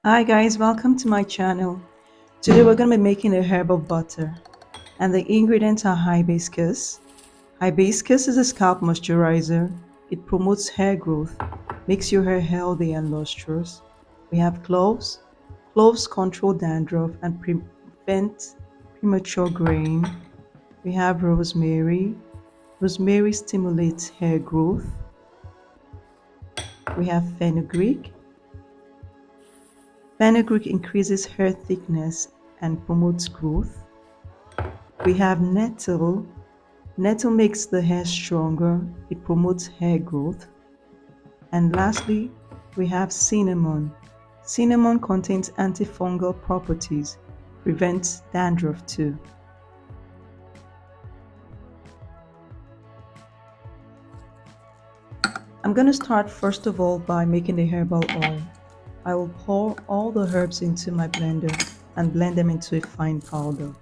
Hi guys, welcome to my channel. Today we're going to be making a herbal butter and the ingredients are hibiscus. Hibiscus is a scalp moisturizer. It promotes hair growth, makes your hair healthy and lustrous. We have cloves. Cloves control dandruff and prevent premature graying. We have rosemary. Rosemary stimulates hair growth. We have fenugreek. Fenugreek increases hair thickness and promotes growth. We have nettle. Nettle makes the hair stronger. It promotes hair growth. And lastly, we have cinnamon. Cinnamon contains antifungal properties, prevents dandruff too. I'm going to start first of all by making the herbal oil. I will pour all the herbs into my blender and blend them into a fine powder.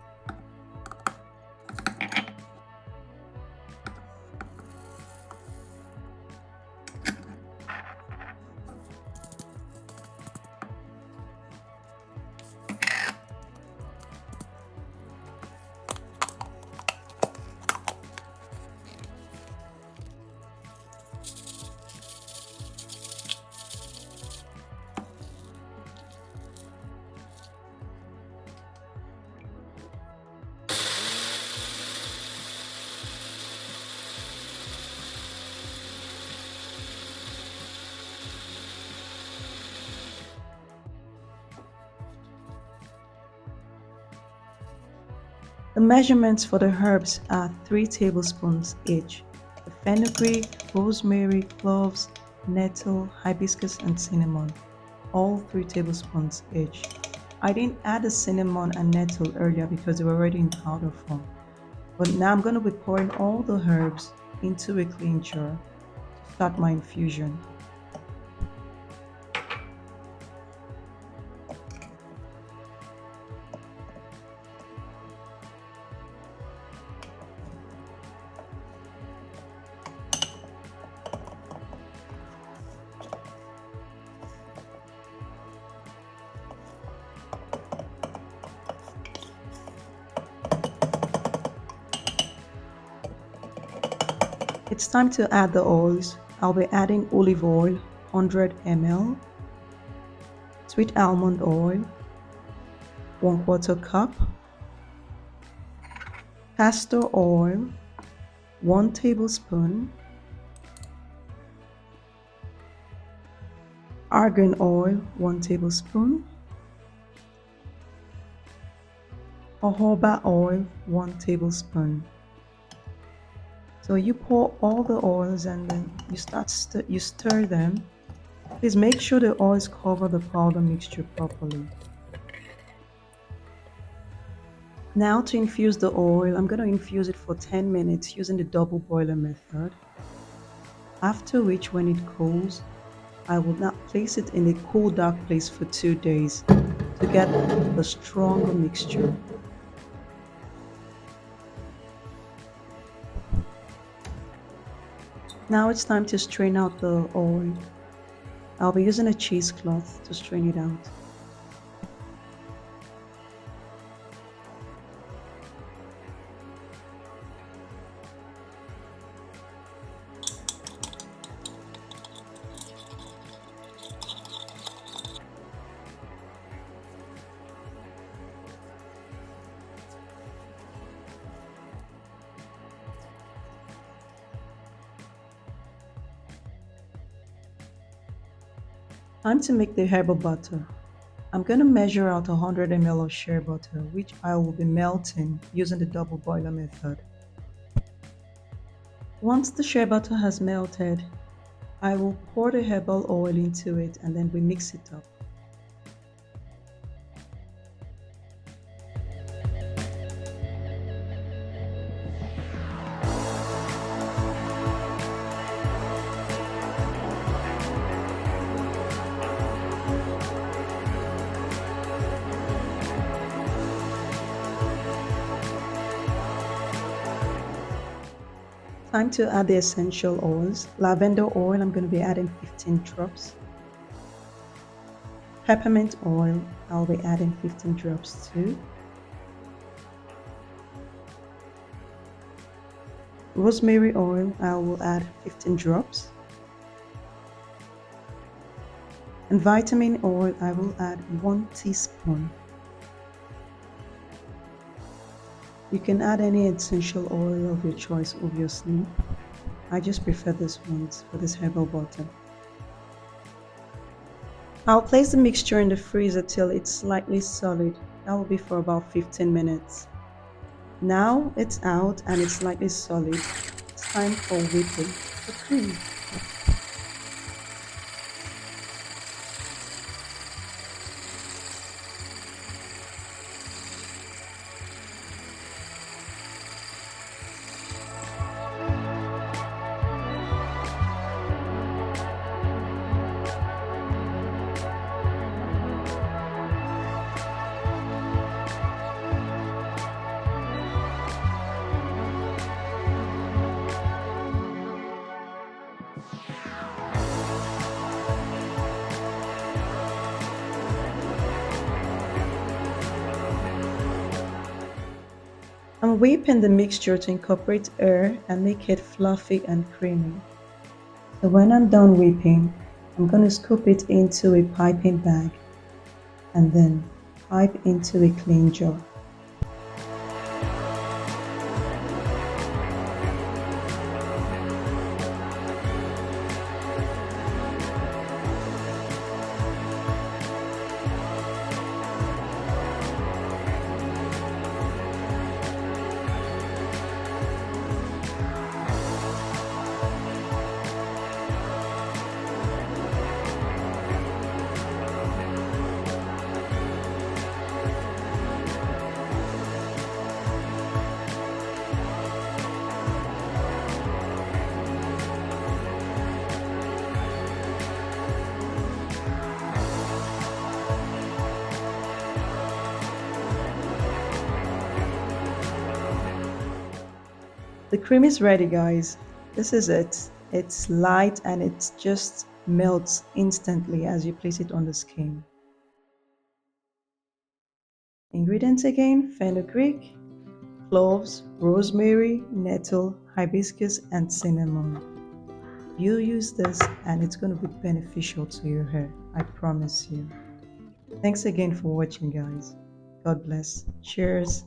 The measurements for the herbs are 3 tablespoons each. The fenugreek, rosemary, cloves, nettle, hibiscus and cinnamon, all 3 tablespoons each. I didn't add the cinnamon and nettle earlier because they were already in powder form. But now I'm going to be pouring all the herbs into a clean jar to start my infusion. It's time to add the oils. I'll be adding olive oil, 100 ml, sweet almond oil, 1/4 cup, castor oil, 1 tablespoon, argan oil, 1 tablespoon, jojoba oil, 1 tablespoon. So you pour all the oils and then you stir them. Please make sure the oils cover the powder mixture properly. Now to infuse the oil, I'm going to infuse it for 10 minutes using the double boiler method. After which, when it cools, I will now place it in a cool dark place for 2 days to get the stronger mixture. Now it's time to strain out the oil. I'll be using a cheesecloth to strain it out. Time to make the herbal butter. I'm going to measure out 100 ml of shea butter, which I will be melting using the double boiler method. Once the shea butter has melted, I will pour the herbal oil into it and then we mix it up. Time to add the essential oils. Lavender oil, I'm going to be adding 15 drops. Peppermint oil, I'll be adding 15 drops too. Rosemary oil, I will add 15 drops. And vitamin oil, I will add 1 teaspoon. You can add any essential oil of your choice, obviously. I just prefer this one for this herbal butter. I'll place the mixture in the freezer till it's slightly solid. That will be for about 15 minutes. Now it's out and it's slightly solid. It's time for whipping the cream. I'm whipping the mixture to incorporate air and make it fluffy and creamy. So when I'm done whipping, I'm going to scoop it into a piping bag and then pipe into a clean jar. The cream is ready, guys. This is it. It's light and it just melts instantly as you place it on the skin. Ingredients again: fenugreek, cloves, rosemary, nettle, hibiscus, and cinnamon. You use this and it's going to be beneficial to your hair. I promise you. Thanks again for watching, guys. God bless. Cheers.